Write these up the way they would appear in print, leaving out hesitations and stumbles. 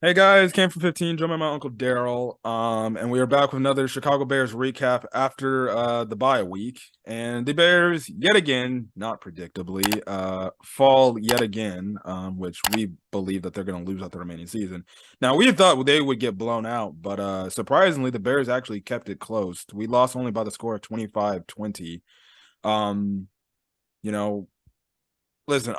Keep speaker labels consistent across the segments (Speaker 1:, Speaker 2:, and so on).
Speaker 1: Hey guys, came from 15, joined by my Uncle Darrell. And we are back with another Chicago Bears recap after the bye week. And the Bears, yet again, not predictably, fall yet again, which we believe that they're going to lose out the remaining season. Now, we thought they would get blown out, but surprisingly, the Bears actually kept it close. We lost only by the score of 25-20. Um, you know, listen,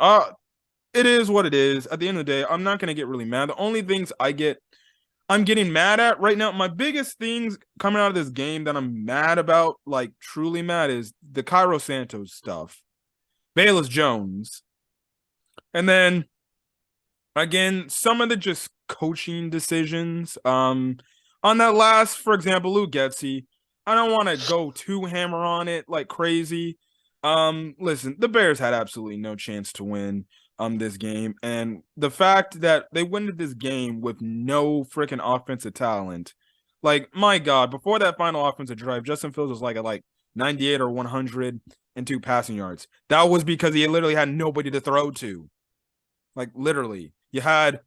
Speaker 1: it is what it is. At the end of the day, I'm not going to get really mad. The only things I'm getting mad at right now, my biggest things coming out of this game that I'm mad about, like truly mad, is the Cairo Santos stuff, Bayless Jones, and then again some of the just coaching decisions. On that last, for example, Lou Getsy, I don't want to go too hammer on it like crazy. Listen, the Bears had absolutely no chance to win this game, and the fact that they win this game with no freaking offensive talent, like my God, before that final offensive drive, Justin Fields was like at like 98 or 102 passing yards. That was because he literally had nobody to throw to. Like literally, you had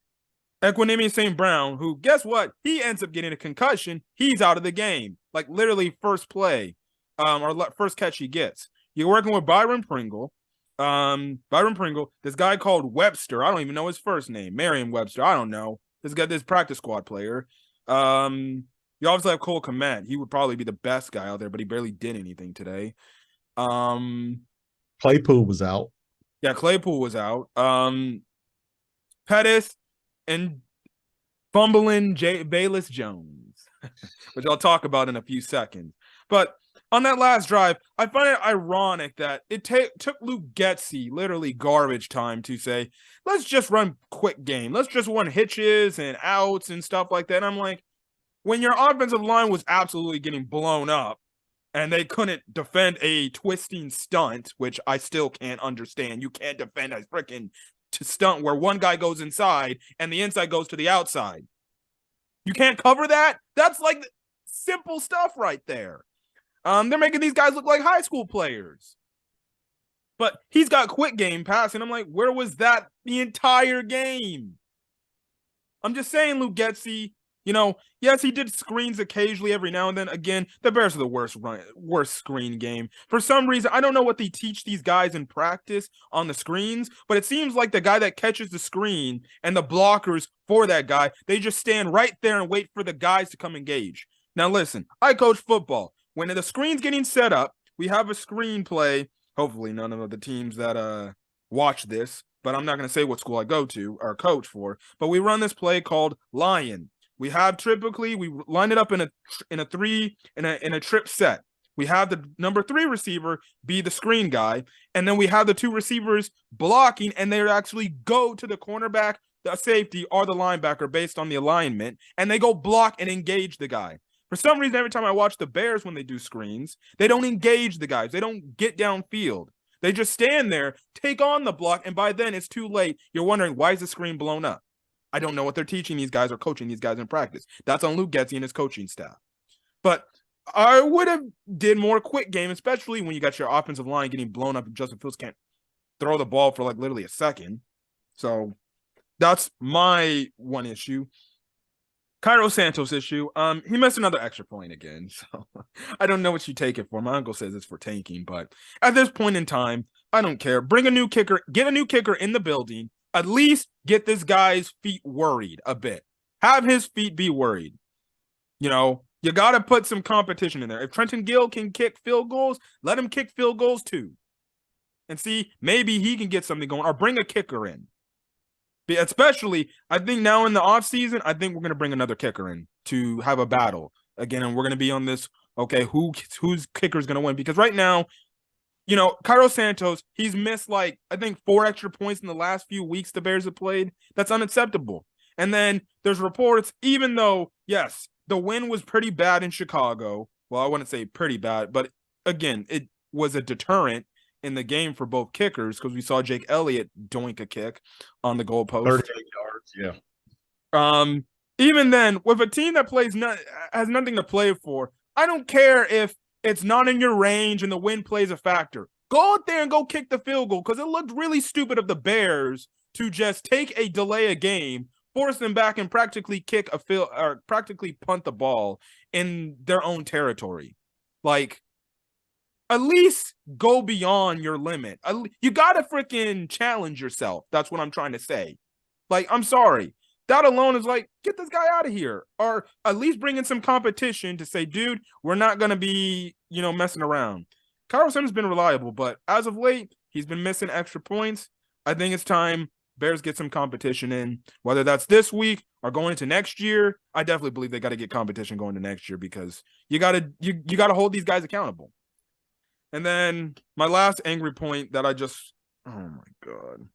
Speaker 1: Equanimous St. Brown, who guess what? He ends up getting a concussion. He's out of the game. Like literally first play, or first catch he gets. You're working with Byron Pringle. Byron Pringle, this guy called Webster. I don't even know his first name. Merriam Webster. I don't know. This practice squad player. You obviously have Cole Kmet. He would probably be the best guy out there, but he barely did anything today. Um,
Speaker 2: Claypool was out.
Speaker 1: yeah, Claypool was out. Pettis and fumbling Bayless Jones, which I'll talk about in a few seconds. But on that last drive, I find it ironic that it took Luke Getsy literally garbage time to say, let's just run quick game. Let's just run hitches and outs and stuff like that. And I'm like, when your offensive line was absolutely getting blown up and they couldn't defend a twisting stunt, which I still can't understand. You can't defend a freaking stunt where one guy goes inside and the inside goes to the outside. You can't cover that? That's like simple stuff right there. They're making these guys look like high school players. But he's got quick game passing. I'm like, where was that the entire game? I'm just saying, Luke Getsy, yes, he did screens occasionally every now and then. Again, the Bears are the worst screen game. For some reason, I don't know what they teach these guys in practice on the screens, but it seems like the guy that catches the screen and the blockers for that guy, they just stand right there and wait for the guys to come engage. Now, listen, I coach football. When the screen's getting set up, we have a screenplay. Hopefully, none of the teams that watch this, but I'm not going to say what school I go to or coach for. But we run this play called Lion. We line it up in a trip set. We have the number 3 receiver be the screen guy, and then we have the 2 receivers blocking, and they actually go to the cornerback, the safety, or the linebacker based on the alignment, and they go block and engage the guy. For some reason, every time I watch the Bears when they do screens, they don't engage the guys. They don't get downfield. They just stand there, take on the block, and by then it's too late. You're wondering, why is the screen blown up? I don't know what they're teaching these guys or coaching these guys in practice. That's on Luke Getsy and his coaching staff. But I would have did more quick game, especially when you got your offensive line getting blown up and Justin Fields can't throw the ball for like literally a second. So that's my one issue. Cairo Santos issue. He missed another extra point again. So I don't know what you take it for. My uncle says it's for tanking, but at this point in time, I don't care. Bring a new kicker, get a new kicker in the building. At least get this guy's feet worried a bit. Have his feet be worried. You got to put some competition in there. If Trenton Gill can kick field goals, let him kick field goals too. And see, maybe he can get something going or bring a kicker in. Especially, I think now in the offseason, I think we're going to bring another kicker in to have a battle again. And we're going to be on this, okay, whose kicker is going to win? Because right now, Cairo Santos, he's missed I think 4 extra points in the last few weeks the Bears have played. That's unacceptable. And then there's reports, even though, yes, the win was pretty bad in Chicago. Well, I wouldn't say pretty bad, but again, it was a deterrent in the game for both kickers because we saw Jake Elliott doink a kick on the goalpost.
Speaker 2: 38 yards, yeah.
Speaker 1: Even then, with a team that has nothing to play for, I don't care if it's not in your range and the wind plays a factor. Go out there and go kick the field goal because it looked really stupid of the Bears to just take a delay a game force them back and practically practically punt the ball in their own territory. Like, at least go beyond your limit. You gotta freaking challenge yourself. That's what I'm trying to say. Like, I'm sorry. That alone is like, get this guy out of here. Or at least bring in some competition to say, dude, we're not going to be, messing around. Kyle Sims has been reliable, but as of late, he's been missing extra points. I think it's time Bears get some competition in, whether that's this week or going into next year. I definitely believe they got to get competition going to next year because you got to hold these guys accountable. And then my last angry point that oh my God.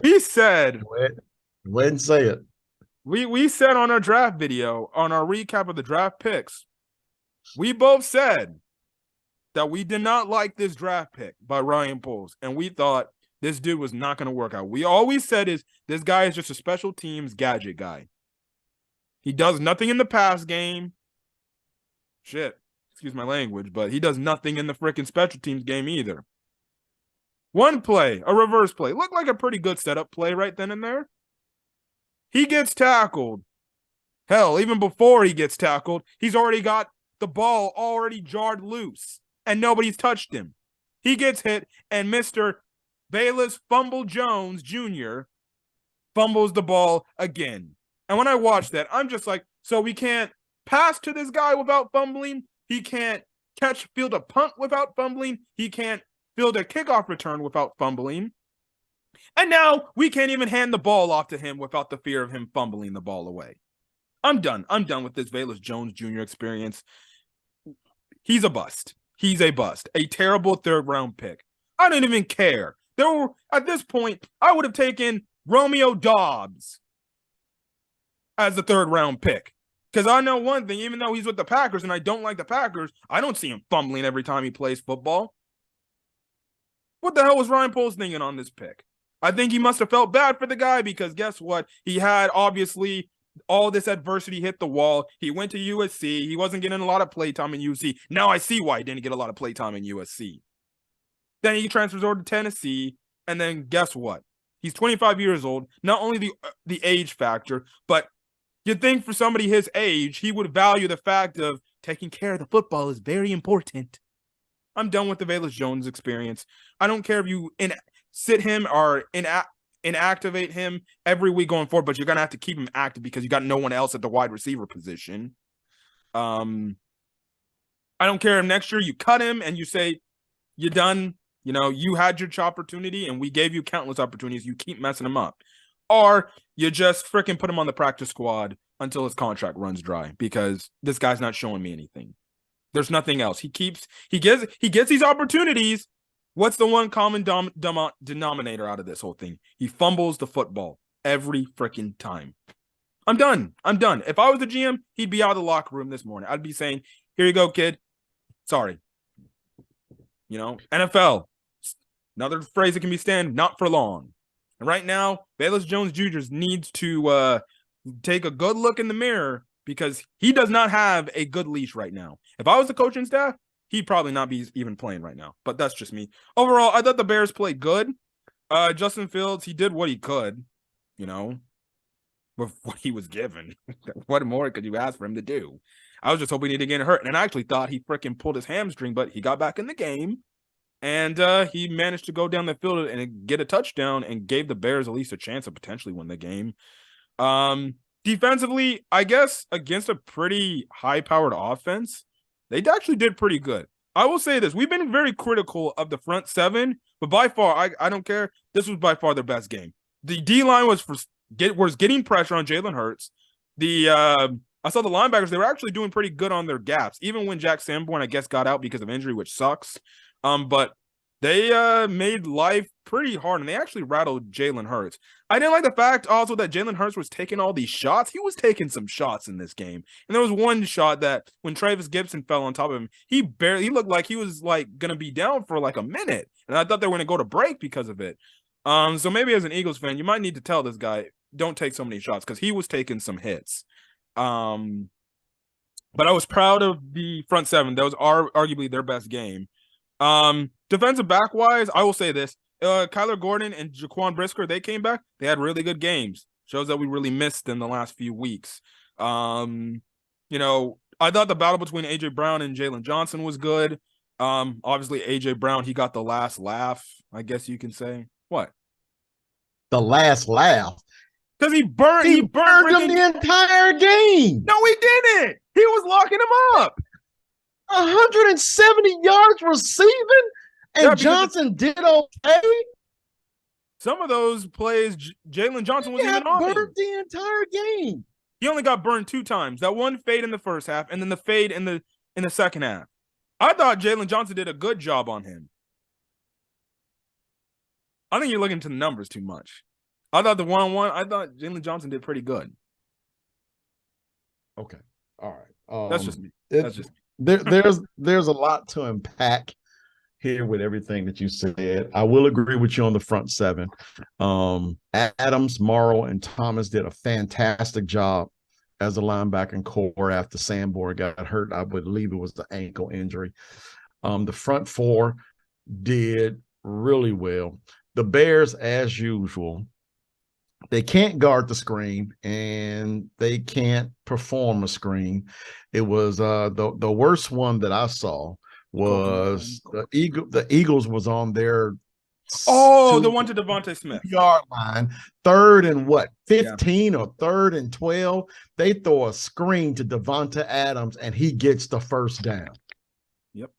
Speaker 1: We said
Speaker 2: Go ahead and say it.
Speaker 1: We said on our draft video, on our recap of the draft picks, we both said that we did not like this draft pick by Ryan Poles, and we thought this dude was not going to work out. We always said is this guy is just a special teams gadget guy. He does nothing in the pass game. Shit, excuse my language, but he does nothing in the freaking special teams game either. One play, a reverse play, looked like a pretty good setup play right then and there. He gets tackled. Hell, even before he gets tackled, he's already got the ball already jarred loose, and nobody's touched him. He gets hit, and Mr. Bayless Fumble Jones Jr. fumbles the ball again. And when I watch that, I'm just like, so we can't pass to this guy without fumbling? He can't field a punt without fumbling? He can't field a kickoff return without fumbling? And now we can't even hand the ball off to him without the fear of him fumbling the ball away. I'm done. I'm done with this Bayless Jones Jr. experience. He's a bust. He's a bust. A terrible third-round pick. I don't even care. At this point, I would have taken Romeo Doubs as the third-round pick. Because I know one thing, even though he's with the Packers and I don't like the Packers, I don't see him fumbling every time he plays football. What the hell was Ryan Poles thinking on this pick? I think he must have felt bad for the guy because guess what? He had obviously all this adversity hit the wall. He went to USC. He wasn't getting a lot of playtime in USC. Now I see why he didn't get a lot of playtime in USC. Then he transfers over to Tennessee, and then guess what? He's 25 years old. Not only the age factor, but you'd think for somebody his age, he would value the fact of taking care of the football is very important. I'm done with the Bayless Jones experience. I don't care if you sit him or inactivate him every week going forward, but you're going to have to keep him active because you got no one else at the wide receiver position. I don't care if next year you cut him and you say, you're done. You had your opportunity and we gave you countless opportunities. You keep messing him up. Or you just freaking put him on the practice squad until his contract runs dry because this guy's not showing me anything. There's nothing else. He gets these opportunities. What's the one common denominator out of this whole thing? He fumbles the football every freaking time. I'm done. If I was the GM, he'd be out of the locker room this morning. I'd be saying, here you go, kid. Sorry. NFL. Another phrase that can be stand, not for long. And right now, Bayless Jones Jr. needs to take a good look in the mirror because he does not have a good leash right now. If I was the coaching staff, he'd probably not be even playing right now. But that's just me. Overall, I thought the Bears played good. Justin Fields, he did what he could, with what he was given. What more could you ask for him to do? I was just hoping he didn't get hurt. And I actually thought he freaking pulled his hamstring, but he got back in the game. And he managed to go down the field and get a touchdown and gave the Bears at least a chance to potentially win the game. Defensively, I guess against a pretty high-powered offense, they actually did pretty good. I will say this. We've been very critical of the front seven, but by far, I don't care. This was by far their best game. The D-line was getting pressure on Jalen Hurts. I saw the linebackers. They were actually doing pretty good on their gaps, even when Jack Sanborn, I guess, got out because of injury, which sucks. But they made life pretty hard, and they actually rattled Jalen Hurts. I didn't like the fact also that Jalen Hurts was taking all these shots. He was taking some shots in this game. And there was one shot that when Travis Gibson fell on top of him, he looked like he was like going to be down for like a minute. And I thought they were going to go to break because of it. So maybe as an Eagles fan, you might need to tell this guy, don't take so many shots because he was taking some hits. But I was proud of the front seven. That was arguably their best game. Defensive back wise, I will say this. Kyler Gordon and Jaquan Brisker, they came back. They had really good games. Shows that we really missed in the last few weeks. You know, I thought the battle between AJ Brown and Jalen Johnson was good. Obviously AJ Brown, he got the last laugh, I guess you can say. What?
Speaker 2: The last laugh.
Speaker 1: Because he burned
Speaker 2: him the entire game.
Speaker 1: No, he didn't. He was locking him up.
Speaker 2: 170 yards receiving, and Johnson did okay.
Speaker 1: Some of those plays, Jalen Johnson was even on
Speaker 2: burned the entire game.
Speaker 1: He only got burned 2 times. That one fade in the first half, and then the fade in the second half. I thought Jalen Johnson did a good job on him. I think you're looking to the numbers too much. I thought the one-on-one, I thought Jalen Johnson did pretty good.
Speaker 2: Okay. All right.
Speaker 1: That's just me. That's just
Speaker 2: me. There's a lot to unpack here with everything that you said. I will agree with you on the front 7. Adams, Morrow, and Thomas did a fantastic job as a linebacking core after Sanborn got hurt. I believe it was the ankle injury. The front 4 did really well. The Bears, as usual, they can't guard the screen and they can't perform a screen. It was the worst one that I saw was the Eagles was on their
Speaker 1: the one to Devontae Smith
Speaker 2: yard line, 3rd and 15 or 3rd and 12. They throw a screen to Devontae Adams and he gets the first down.
Speaker 1: Yep.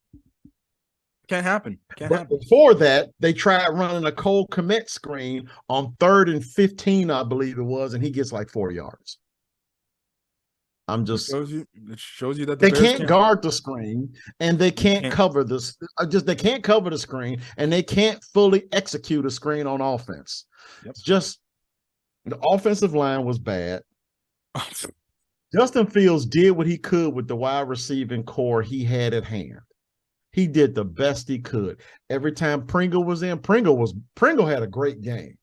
Speaker 1: Can't happen.
Speaker 2: Before that, they tried running a Cole Kmet screen on 3rd and 15, I believe it was, and he gets like 4 yards.
Speaker 1: It shows you that
Speaker 2: they can't guard the screen and they can't cover this. They can't cover the screen and they can't fully execute a screen on offense.
Speaker 1: Yep.
Speaker 2: Just the offensive line was bad. Justin Fields did what he could with the wide receiving core he had at hand. He did the best he could. Every time Pringle was in, Pringle had a great game.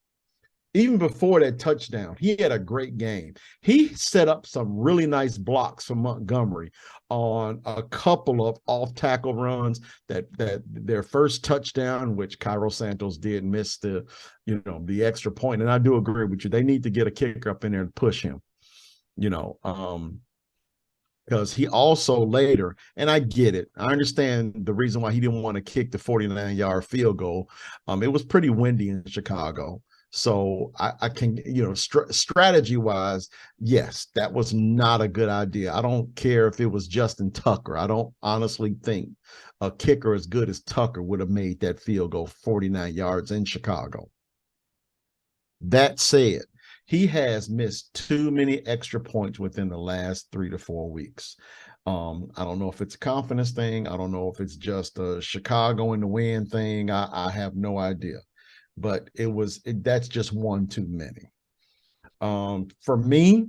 Speaker 2: Even before that touchdown, he had a great game. He set up some really nice blocks for Montgomery on a couple of off-tackle runs that their first touchdown, which Cairo Santos did miss the extra point. And I do agree with you. They need to get a kicker up in there and push him, because he also later, and I get it. I understand the reason why he didn't want to kick the 49-yard field goal. It was pretty windy in Chicago. So I can, strategy wise, yes, that was not a good idea. I don't care if it was Justin Tucker. I don't honestly think a kicker as good as Tucker would have made that field goal 49 yards in Chicago. That said, he has missed too many extra points within the last 3 to 4 weeks. I don't know if it's a confidence thing. I don't know if it's just a Chicago in the win thing. I have no idea. But that's just one too many. For me,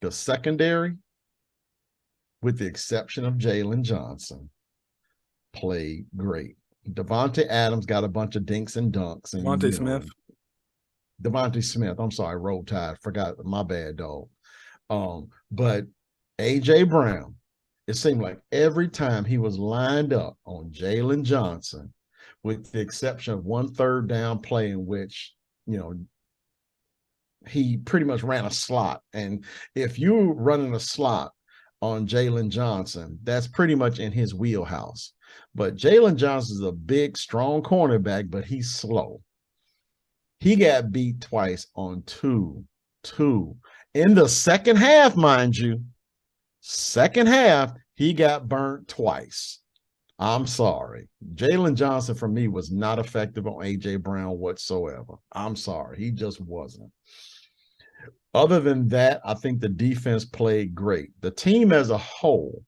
Speaker 2: the secondary, with the exception of Jalen Johnson, played great. Devontae Adams got a bunch of dinks and dunks. And Devontae Smith, I'm sorry, Roll Tide, forgot, my bad, dog. But AJ Brown, it seemed like every time he was lined up on Jalen Johnson, with the exception of one 3rd down play in which, he pretty much ran a slot. And if you're running a slot on Jalen Johnson, that's pretty much in his wheelhouse. But Jalen Johnson is a big, strong cornerback, but he's slow. He got beat twice on 2 in the second half, mind you. Second half, he got burnt twice. I'm sorry. Jalen Johnson, for me, was not effective on A.J. Brown whatsoever. I'm sorry. He just wasn't. Other than that, I think the defense played great. The team as a whole,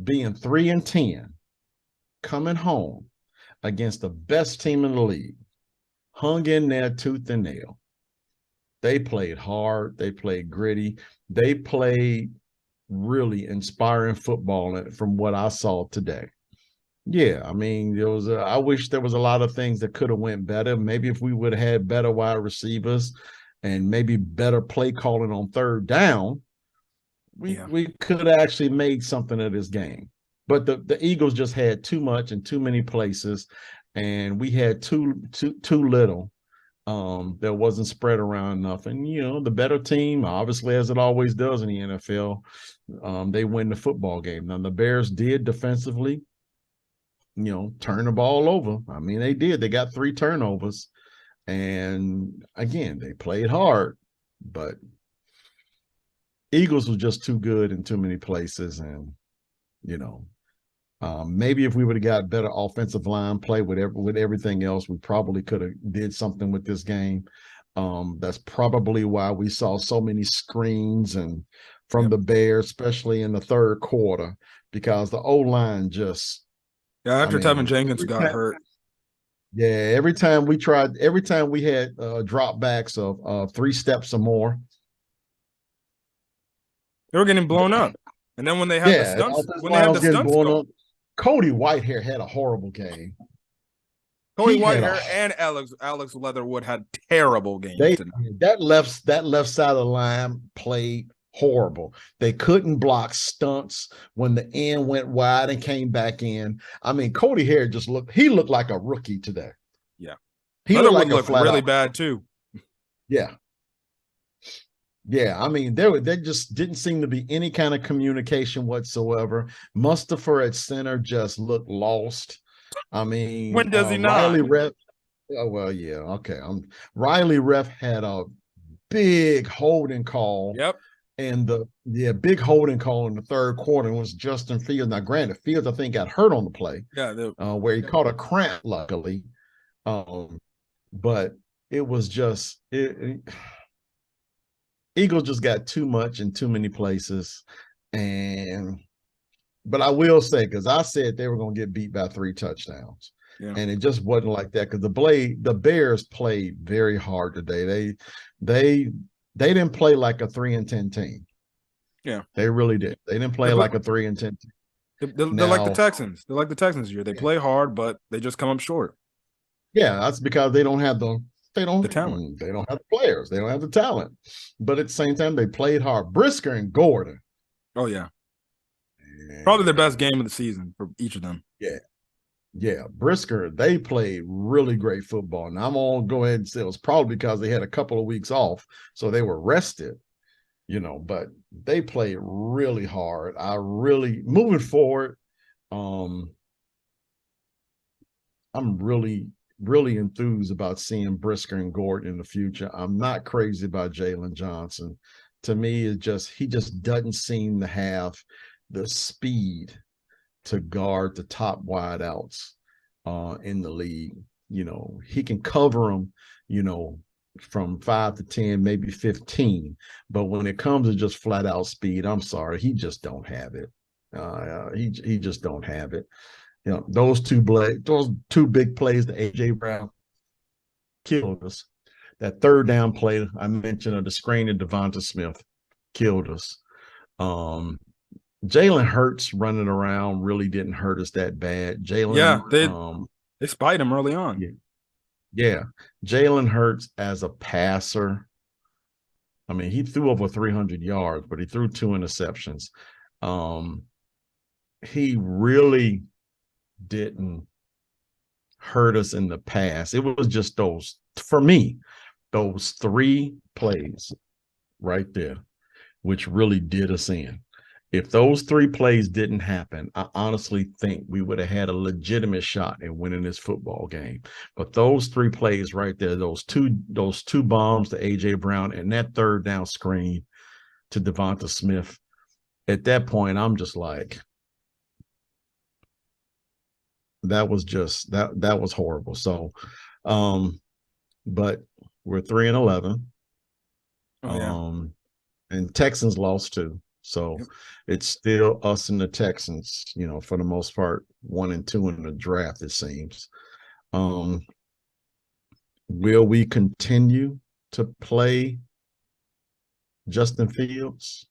Speaker 2: being 3-10, coming home against the best team in the league, hung in there tooth and nail. They played hard. They played gritty. They played really inspiring football from what I saw today. Yeah, I mean, I wish there was a lot of things that could have went better. Maybe if we would have had better wide receivers and maybe better play calling on 3rd down, we could have actually made something of this game. But the Eagles just had too much in too many places. and we had too little. That wasn't spread around enough. And the better team, obviously, as it always does in the NFL, they win the football game. Now the Bears did defensively, turn the ball over. I mean, they did. They got 3 turnovers. And again, they played hard, but Eagles was just too good in too many places. And, maybe if we would have got better offensive line play with everything else, we probably could have did something with this game. That's probably why we saw so many screens and from the Bears, especially in the third quarter, because the O-line just
Speaker 1: after Tevin Jenkins got hurt.
Speaker 2: Yeah, every time we had dropbacks of 3 steps or more,
Speaker 1: they were getting blown up. And then when they had the stunts going,
Speaker 2: Cody Whitehair had a horrible game.
Speaker 1: Cody Whitehair and Alex Leatherwood had terrible games tonight.
Speaker 2: That left side of the line played horrible. They couldn't block stunts when the end went wide and came back in. I mean, Cody Hare looked like a rookie today.
Speaker 1: Yeah.
Speaker 2: He
Speaker 1: looked really bad too.
Speaker 2: Yeah. Yeah, I mean, there just didn't seem to be any kind of communication whatsoever. Mustapher at center just looked lost. I mean,
Speaker 1: when does he not?
Speaker 2: Riley Ref. Oh, well, yeah, okay. Riley Ref had a big holding call.
Speaker 1: Yep.
Speaker 2: And big holding call in the third quarter was Justin Fields. Now, granted, Fields I think got hurt on the play.
Speaker 1: Yeah,
Speaker 2: where he caught a cramp, luckily. But it was just Eagles just got too much in too many places. But I will say, because I said they were going to get beat by 3 touchdowns. Yeah. And it just wasn't like that, because the Bears played very hard today. They didn't play like a 3-10 team.
Speaker 1: Yeah.
Speaker 2: They really did. They didn't play like a 3-10 team.
Speaker 1: They're like the Texans. They're like the Texans here. They play hard, but they just come up short.
Speaker 2: Yeah, that's because they don't have the
Speaker 1: talent.
Speaker 2: They don't have the players. They don't have the talent. But at the same time, they played hard. Brisker and Gordon.
Speaker 1: Oh, yeah. Probably their best game of the season for each of them.
Speaker 2: Yeah. Yeah. Brisker, they played really great football. And I'm going to go ahead and say it was probably because they had a couple of weeks off, so they were rested, but they played really hard. Moving forward, I'm really enthused about seeing Brisker and Gordon in the future. I'm not crazy about Jalen Johnson. To me, he just doesn't seem to have the speed to guard the top wideouts in the league. He can cover them, from 5 to 10, maybe 15. But when it comes to just flat out speed, I'm sorry, he just don't have it. He just don't have it. Those two big plays to AJ Brown killed us. That third down play I mentioned of the screen to Devonta Smith killed us. Jalen Hurts running around really didn't hurt us that bad.
Speaker 1: They spied him early on.
Speaker 2: Yeah. Jalen Hurts as a passer, I mean, he threw over 300 yards, but he threw 2 interceptions. He really didn't hurt us in the past. It was just those 3 plays right there, which really did us in. If those 3 plays didn't happen, I honestly think we would have had a legitimate shot at winning this football game. But those 3 plays right there, those two bombs to AJ Brown and that third down screen to Devonta Smith, at that point, I'm just like, that was horrible. So, but we're 3-11.
Speaker 1: Oh, yeah.
Speaker 2: And Texans lost too. So it's still us and the Texans, for the most part, 1-2 in the draft, it seems. Will we continue to play Justin Fields?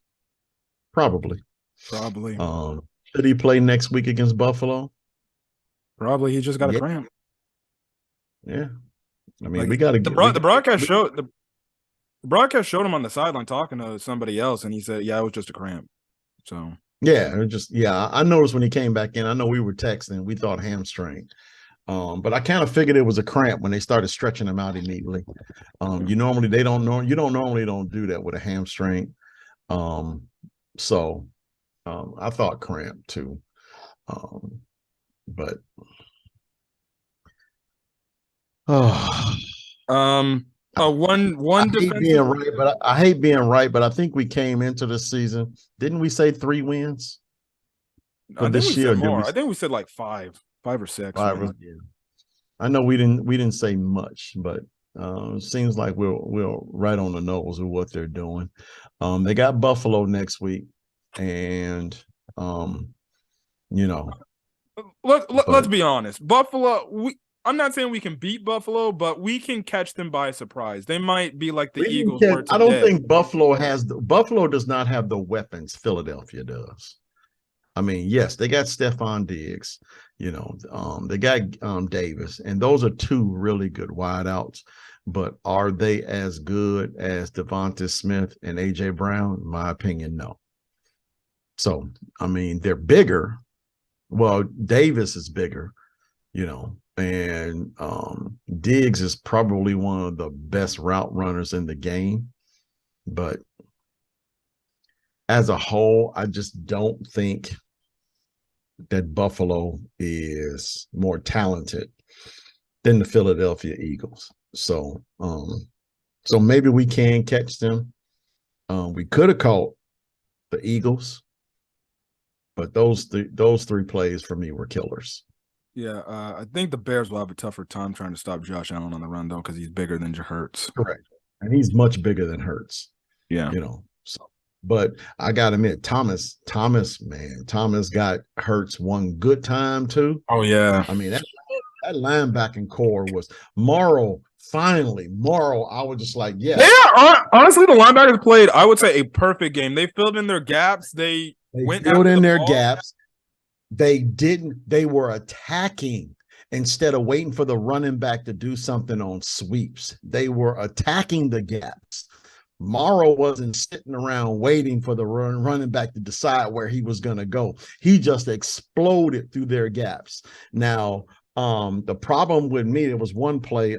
Speaker 2: Probably. Should he play next week against Buffalo?
Speaker 1: Probably. He just got a cramp.
Speaker 2: Yeah. I mean, we got to
Speaker 1: get the broadcast showed the broadcast showed him on the sideline talking to somebody else, and he said, "Yeah, it was just a cramp." So
Speaker 2: I noticed when he came back in. I know we were texting. We thought hamstring, But I kind of figured it was a cramp when they started stretching him out immediately. You normally they don't know you don't normally don't do that with a hamstring. Um, so I thought cramp too. But oh,
Speaker 1: Um, one
Speaker 2: I hate being
Speaker 1: defensive.
Speaker 2: right, but I hate being right. But I think we came into the season. Didn't we say 3 wins for
Speaker 1: I think we
Speaker 2: this year?
Speaker 1: said
Speaker 2: Or did we
Speaker 1: more. I think we said like five or six
Speaker 2: five?
Speaker 1: wins.
Speaker 2: Yeah. I know we didn't say much, but it seems like we're right on the nose with what they're doing. They got Buffalo next week, and um, you know,
Speaker 1: Let's
Speaker 2: but
Speaker 1: be honest. Buffalo. I'm not saying we can beat Buffalo, but we can catch them by surprise. They might be like the Eagles were
Speaker 2: I don't
Speaker 1: today.
Speaker 2: think Buffalo does not have the weapons Philadelphia does. I mean, yes, they got Stephon Diggs, they got Davis, and those are two really good wideouts. But are they as good as Devonta Smith and AJ Brown? In my opinion, no. So, I mean, they're bigger. Well, Davis is bigger, and Diggs is probably one of the best route runners in the game. But as a whole, I just don't think that Buffalo is more talented than the Philadelphia Eagles. So maybe we can catch them. We could have caught the Eagles, but those three plays for me were killers.
Speaker 1: Yeah, I think the Bears will have a tougher time trying to stop Josh Allen on the run though, because he's bigger than Hurts.
Speaker 2: Correct. And he's much bigger than Hurts.
Speaker 1: Yeah.
Speaker 2: So but I gotta admit, Thomas got Hurts one good time too.
Speaker 1: Oh yeah.
Speaker 2: I mean, that linebacking core was Morrow. Finally, Morrow. I was just like, yes.
Speaker 1: Yeah, honestly, the linebackers played, I would say, a perfect game. They filled in their gaps. They went
Speaker 2: filled in their
Speaker 1: ball.
Speaker 2: gaps. They were attacking instead of waiting for the running back to do something on sweeps. They were attacking the gaps. Morrow wasn't sitting around waiting for the running back to decide where he was going to go. He just exploded through their gaps. Now, the problem with me, there was one play,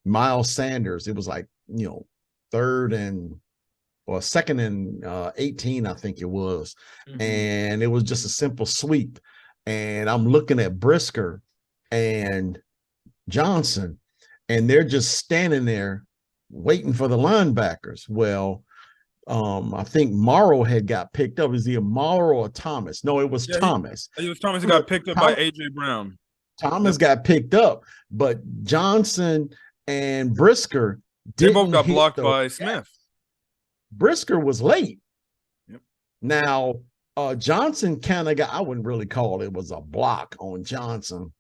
Speaker 2: Miles Sanders, it was like, second and 18, I think it was. Mm-hmm. And it was just a simple sweep. And I'm looking at Brisker and Johnson, and they're just standing there waiting for the linebackers. Well, I think Morrow had got picked up. Is he a Morrow or Thomas? No, it was Thomas.
Speaker 1: It was Thomas who got picked up by AJ Brown.
Speaker 2: Thomas got picked up, but Johnson and Brisker
Speaker 1: they both got blocked by Smith.
Speaker 2: Brisker was late. Yep. Now, Johnson kind of got, I wouldn't really call it was a block on Johnson.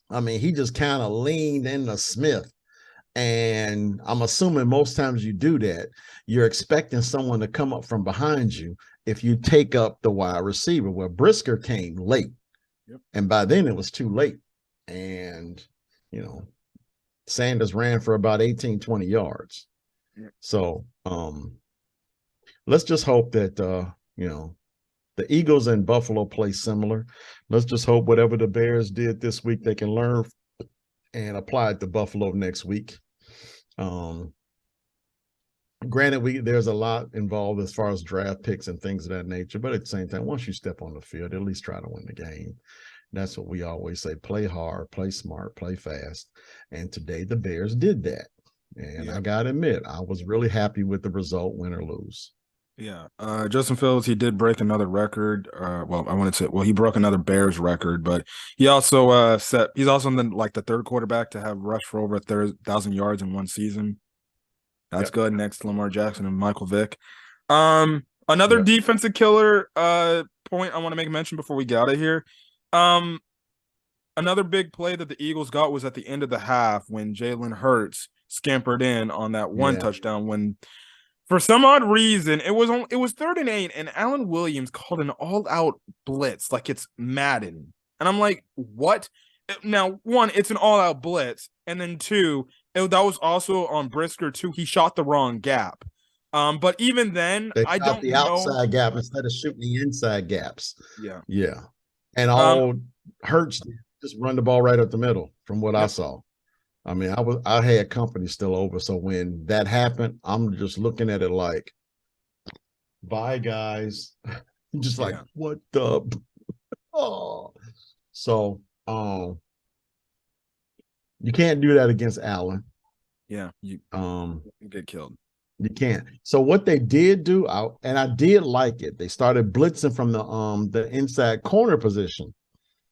Speaker 2: I mean, he just kind of leaned into Smith. And I'm assuming most times you do that, you're expecting someone to come up from behind you if you take up the wide receiver. Well, Brisker came late. Yep. And by then it was too late. And, Sanders ran for about 18, 20 yards. Yep. So let's just hope that, the Eagles and Buffalo play similar. Let's just hope whatever the Bears did this week, they can learn and apply it to Buffalo next week. Granted, there's a lot involved as far as draft picks and things of that nature, but at the same time, once you step on the field, at least try to win the game. That's what we always say: play hard, play smart, play fast. And today the Bears did that. And I gotta admit, I was really happy with the result, win or lose.
Speaker 1: Yeah, Justin Fields, he did break another record. He broke another Bears record, but he also he's also the third quarterback to have rushed for over 1,000 yards in one season. That's good. Next to Lamar Jackson and Michael Vick. Another defensive killer point I want to make mention before we get out of here. Another big play that the Eagles got was at the end of the half when Jalen Hurts scampered in on that one touchdown when, for some odd reason, it was 3rd and 8, and Allen Williams called an all-out blitz like it's Madden. And I'm like, what? Now, one, it's an all-out blitz, and then two, that was also on Brisker too. He shot the wrong gap. But even then, I don't know.
Speaker 2: The outside gap instead of shooting the inside gaps.
Speaker 1: Yeah.
Speaker 2: Yeah. And all Hurts just run the ball right up the middle from what I
Speaker 1: Yep.
Speaker 2: saw. I mean, I had company still over. So when that happened, I'm just looking at it like, bye guys. Just like,
Speaker 1: Yeah.
Speaker 2: what the oh. So you can't do that against Allen.
Speaker 1: Yeah. You
Speaker 2: Um
Speaker 1: get killed.
Speaker 2: you can't. So what they did do, and I did like it. They started blitzing from the inside corner position.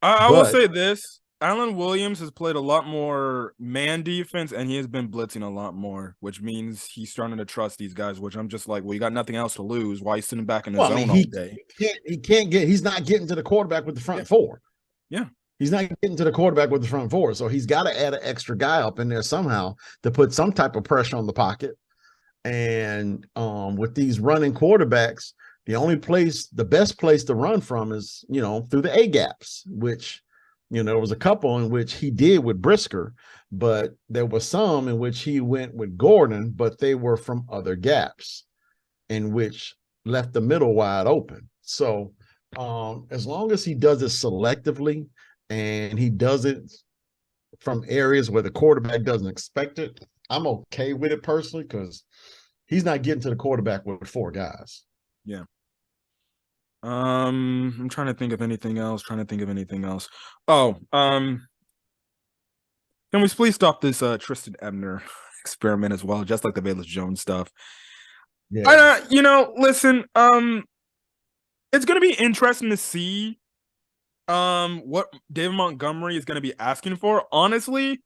Speaker 1: I will
Speaker 2: But
Speaker 1: say this. Alan Williams has played a lot more man defense and he has been blitzing a lot more, which means he's starting to trust these guys, which I'm just like, well, you got nothing else to lose. Why are you sitting back in the
Speaker 2: well, I mean,
Speaker 1: zone all day?
Speaker 2: he's not getting to the quarterback with the
Speaker 1: Yeah.
Speaker 2: front four.
Speaker 1: Yeah.
Speaker 2: He's not getting to the quarterback with the front four. So he's got to add an extra guy up in there somehow to put some type of pressure on the pocket. And with these running quarterbacks, the best place to run from is, through the A gaps, which, there was a couple in which he did with Brisker, but there was some in which he went with Gordon, but they were from other gaps, in which left the middle wide open. So as long as he does it selectively and he does it from areas where the quarterback doesn't expect it, I'm okay with it personally, because he's not getting to the quarterback with four guys.
Speaker 1: Yeah. I'm trying to think of anything else. Oh, can we please stop this Tristan Ebner experiment as well, just like the Bayless Jones stuff?
Speaker 2: Yeah.
Speaker 1: Listen, it's gonna be interesting to see what David Montgomery is gonna be asking for. Honestly,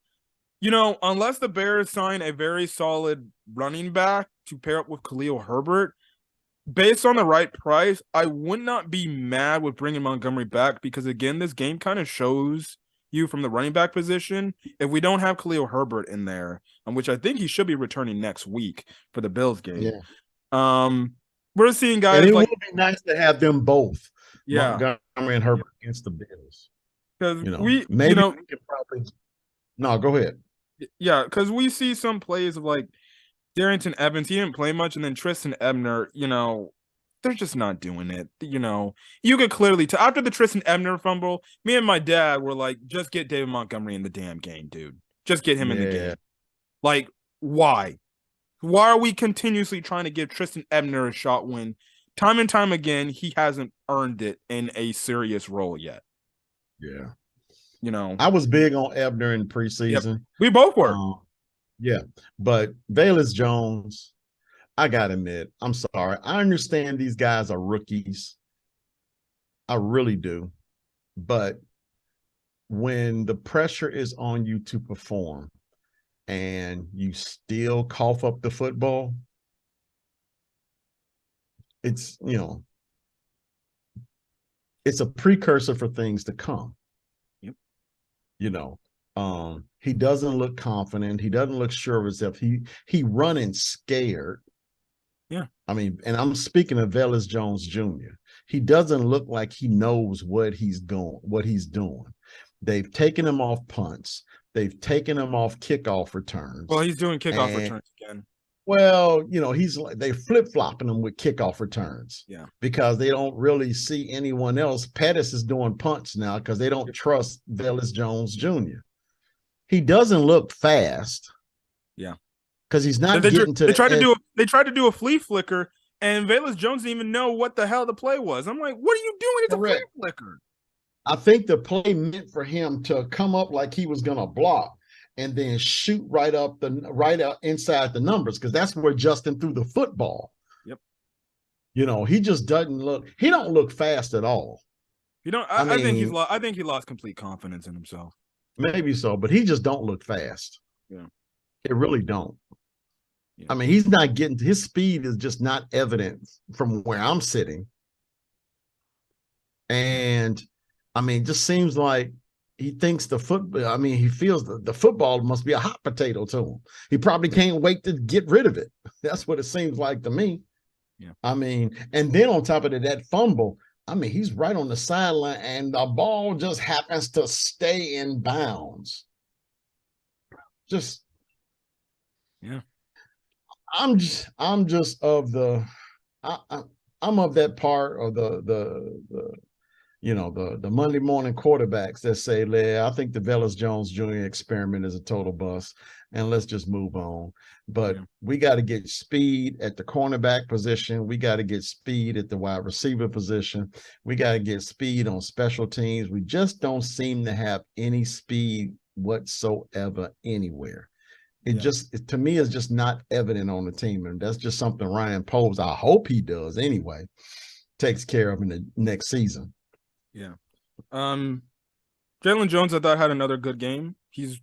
Speaker 1: unless the Bears sign a very solid running back to pair up with Khalil Herbert, based on the right price, I would not be mad with bringing Montgomery back because, again, this game kind of shows you from the running back position. If we don't have Khalil Herbert in there, which I think he should be returning next week for the Bills game,
Speaker 2: Yeah.
Speaker 1: we're seeing
Speaker 2: And
Speaker 1: guys
Speaker 2: it
Speaker 1: like,
Speaker 2: would be nice to have them both,
Speaker 1: yeah,
Speaker 2: Montgomery and Herbert, against the Bills.
Speaker 1: because
Speaker 2: Maybe we could probably. No, go ahead.
Speaker 1: yeah, because we see some plays of like Darrington Evans, he didn't play much, and then Tristan Ebner, they're just not doing it. You could clearly tell after the Tristan Ebner fumble, me and my dad were like, just get David Montgomery in the damn game, dude. Just get him in the
Speaker 2: Yeah.
Speaker 1: game. Like, why? Why are we continuously trying to give Tristan Ebner a shot when time and time again he hasn't earned it in a serious role yet?
Speaker 2: Yeah.
Speaker 1: You know,
Speaker 2: I was big on Ebner in
Speaker 1: yep,
Speaker 2: preseason.
Speaker 1: we both were.
Speaker 2: Yeah. But Velus Jones, I got to admit, I'm sorry. I understand these guys are rookies. I really do. But when the pressure is on you to perform and you still cough up the football, it's, it's a precursor for things to come.
Speaker 1: Yep.
Speaker 2: He doesn't look confident. He doesn't look sure of himself. He running scared.
Speaker 1: Yeah.
Speaker 2: I mean, and I'm speaking of Velus Jones Jr. He doesn't look like he knows what he's doing. They've taken him off punts. They've taken him off kickoff returns.
Speaker 1: Well, he's doing kickoff returns again.
Speaker 2: Well, they flip-flopping him with kickoff returns.
Speaker 1: Yeah.
Speaker 2: Because they don't really see anyone else. Pettis is doing punts now because they don't trust Velus Jones Jr. He doesn't look fast.
Speaker 1: Yeah.
Speaker 2: Because he's not getting to
Speaker 1: they tried to do a flea flicker, and Velus Jones didn't even know what the hell the play was. I'm like, what are you doing? It's correct. A flea flicker.
Speaker 2: I think the play meant for him to come up like he was gonna block and then shoot right up inside the numbers, because that's where Justin threw the football.
Speaker 1: Yep.
Speaker 2: He just doesn't look. He don't look fast at all.
Speaker 1: I think he lost complete confidence in himself.
Speaker 2: Maybe so, but he just don't look fast.
Speaker 1: Yeah.
Speaker 2: It really don't.
Speaker 1: Yeah.
Speaker 2: I mean, he's not getting, his speed is just not evident from where I'm sitting. And I mean, it just seems like he thinks he feels the football must be a hot potato to him. He probably can't wait to get rid of it. That's what it seems like to me.
Speaker 1: Yeah.
Speaker 2: I mean, and then on top of it, that fumble, I mean, he's right on the sideline and the ball just happens to stay in bounds. Just,
Speaker 1: yeah.
Speaker 2: I'm just of the, I'm of that part of the the Monday morning quarterbacks that say, I think the Velus Jones Jr. experiment is a total bust, and let's just move on. But we got to get speed at the cornerback position. We got to get speed at the wide receiver position. We got to get speed on special teams. We just don't seem to have any speed whatsoever anywhere. To me, is just not evident on the team. And that's just something Ryan Poles, I hope he does anyway, takes care of in the next season.
Speaker 1: Yeah. Jalen Jones, I thought, had another good game. He's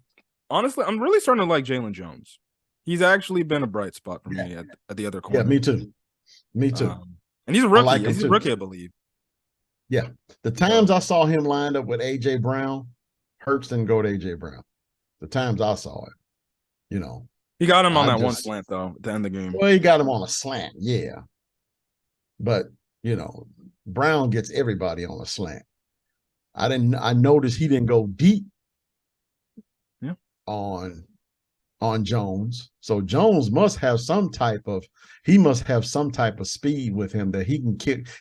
Speaker 1: honestly, I'm really starting to like Jalen Jones. He's actually been a bright spot for me at the other corner.
Speaker 2: Yeah, me too.
Speaker 1: And he's a rookie.
Speaker 2: Like
Speaker 1: he's a rookie, I believe.
Speaker 2: Yeah. The times I saw him lined up with A.J. Brown, Hurts didn't go to A.J. Brown. The times I saw it,
Speaker 1: He got him on that one slant, though, at the end of the game.
Speaker 2: Well, he got him on a slant, yeah. But, Brown gets everybody on a slant. I noticed he didn't go deep on Jones. So Jones must have some type of speed with him that he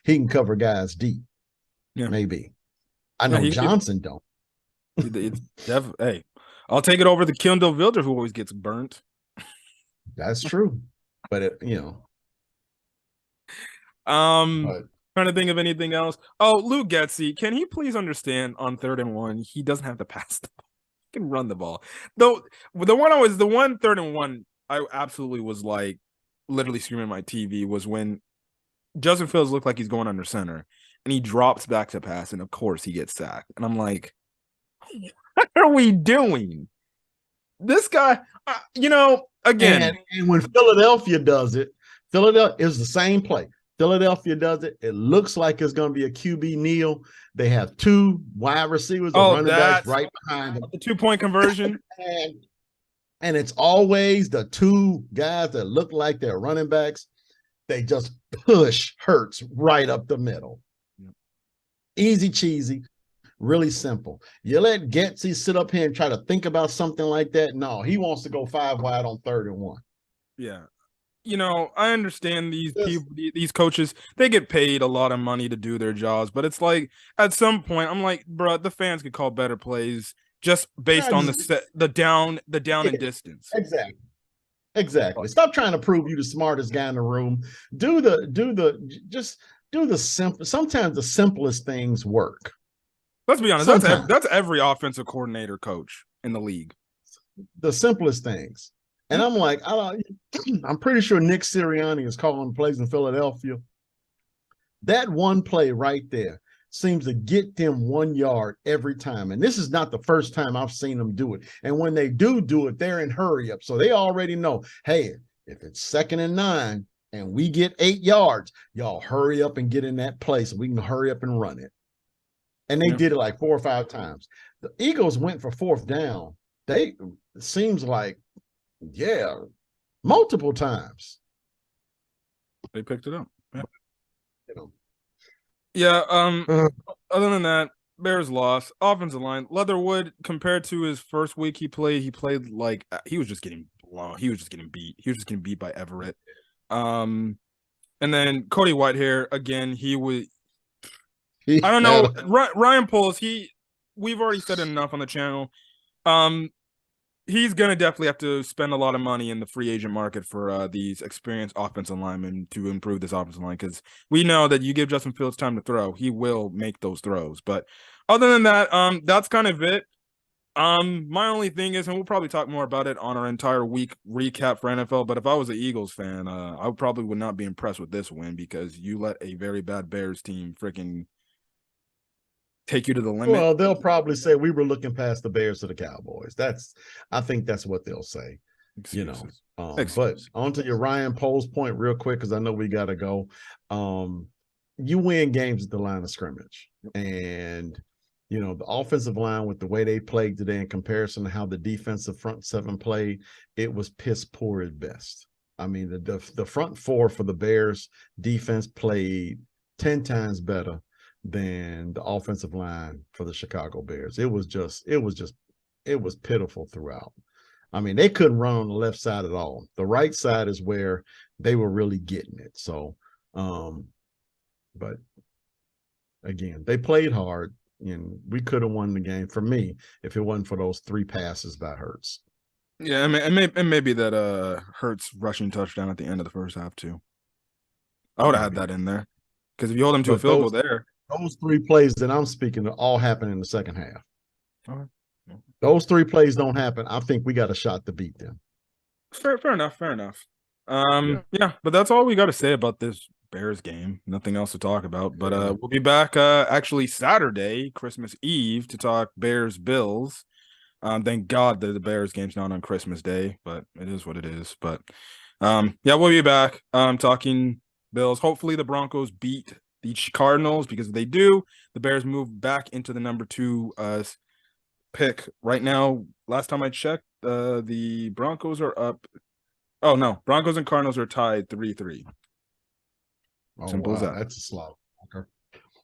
Speaker 2: can cover guys deep. Yeah. Maybe. I know Johnson don't.
Speaker 1: Hey, I'll take it over the Kendall Vilder who always gets burnt.
Speaker 2: That's true. But
Speaker 1: trying to think of anything else. Oh, Luke Getsy, can he please understand on 3rd and 1, he doesn't have to pass the ball. He can run the ball. Though the one 3rd and 1, I absolutely was like literally screaming at my TV was when Justin Fields looked like he's going under center and he drops back to pass, and of course he gets sacked. And I'm like, what are we doing? This guy, again.
Speaker 2: And when Philadelphia does it, Philadelphia is the same play. Philadelphia does it. It looks like it's going to be a QB kneel. They have 2 wide receivers or running backs right behind them.
Speaker 1: The 2-point conversion.
Speaker 2: and it's always the 2 guys that look like they're running backs. They just push Hurts right up the middle. Easy cheesy, really simple. You let Getsy sit up here and try to think about something like that. No, he wants to go 5 wide on 3rd and 1.
Speaker 1: Yeah. I understand these people, these coaches, they get paid a lot of money to do their jobs, but it's like at some point, I'm like, bro, the fans could call better plays just based on the down and distance.
Speaker 2: Exactly. Stop trying to prove you the smartest guy in the room. Just do the simple. Sometimes the simplest things work.
Speaker 1: Let's be honest. That's every offensive coordinator coach in the league.
Speaker 2: The simplest things. And I'm like, I'm pretty sure Nick Sirianni is calling plays in Philadelphia. That one play right there seems to get them 1 yard every time. And this is not the first time I've seen them do it. And when they do it, they're in hurry up. So they already know, hey, if it's 2nd and 9 and we get 8 yards, y'all hurry up and get in that place so we can hurry up and run it. And they did it like 4 or 5 times. The Eagles went for 4th down. It seems like, multiple times.
Speaker 1: They picked it up. Other than that, Bears lost. Offensive line, Leatherwood, compared to his first week he played like he was just getting blown. He was just getting beat. He was just getting beat by Everett. And then Cody Whitehair, again, I don't know. Ryan Poles, we've already said it enough on the channel. He's going to definitely have to spend a lot of money in the free agent market for these experienced offensive linemen to improve this offensive line, because we know that you give Justin Fields time to throw, he will make those throws. But other than that, that's kind of it. My only thing is, and we'll probably talk more about it on our entire week recap for NFL, but if I was an Eagles fan, I probably would not be impressed with this win, because you let a very bad Bears team freaking take you to the limit.
Speaker 2: Well, they'll probably say we were looking past the Bears to the Cowboys. I think that's what they'll say. Excuses. But on to your Ryan Poles point real quick, because I know we got to go. You win games at the line of scrimmage. And, the offensive line, with the way they played today in comparison to how the defensive front 7 played, it was piss poor at best. I mean, the front 4 for the Bears defense played 10 times better than the offensive line for the Chicago Bears. It was pitiful throughout. I mean, they couldn't run on the left side at all. The right side is where they were really getting it. So, but again. They played hard, and we could have won the game for me if it wasn't for those 3 passes by Hurts.
Speaker 1: Yeah, and maybe that Hurts rushing touchdown at the end of the first half too. I would have had
Speaker 2: Maybe.
Speaker 1: that in there because if you hold him to a
Speaker 2: But
Speaker 1: field goal there,
Speaker 2: those 3 plays that I'm speaking of all happen in the second half.
Speaker 1: okay.
Speaker 2: Those 3 plays don't happen. I think we got a shot to beat them.
Speaker 1: Fair enough, fair enough.
Speaker 2: Yeah.
Speaker 1: Yeah, but that's all we got to say about this Bears game. Nothing else to talk about. But
Speaker 2: Yeah.
Speaker 1: we'll be back actually Saturday, Christmas Eve, to talk Bears Bills. Thank God that the Bears game's not on Christmas Day, but it is what it is. But yeah, we'll be back talking Bills. Hopefully the Broncos beat the Cardinals, because if they do, the Bears move back into the number 2 pick right now. Last time I checked, the Broncos are up. Oh no, Broncos and Cardinals are tied 3-3.
Speaker 2: Oh,
Speaker 1: Simple as
Speaker 2: wow.
Speaker 1: that.
Speaker 2: That's a slog. Okay.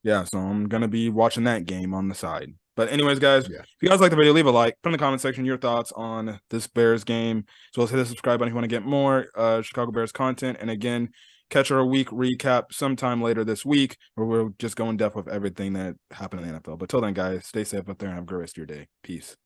Speaker 1: Yeah, so I'm gonna be watching that game on the side. But anyways, guys,
Speaker 2: Yeah.
Speaker 1: if you guys like the video, leave a like. Put in the comment section your thoughts on this Bears game, as well as hit the subscribe button if you want to get more Chicago Bears content. And again, catch our week recap sometime later this week, where we'll just go in depth with everything that happened in the NFL. But till then, guys, stay safe out there and have a great rest of your day. Peace.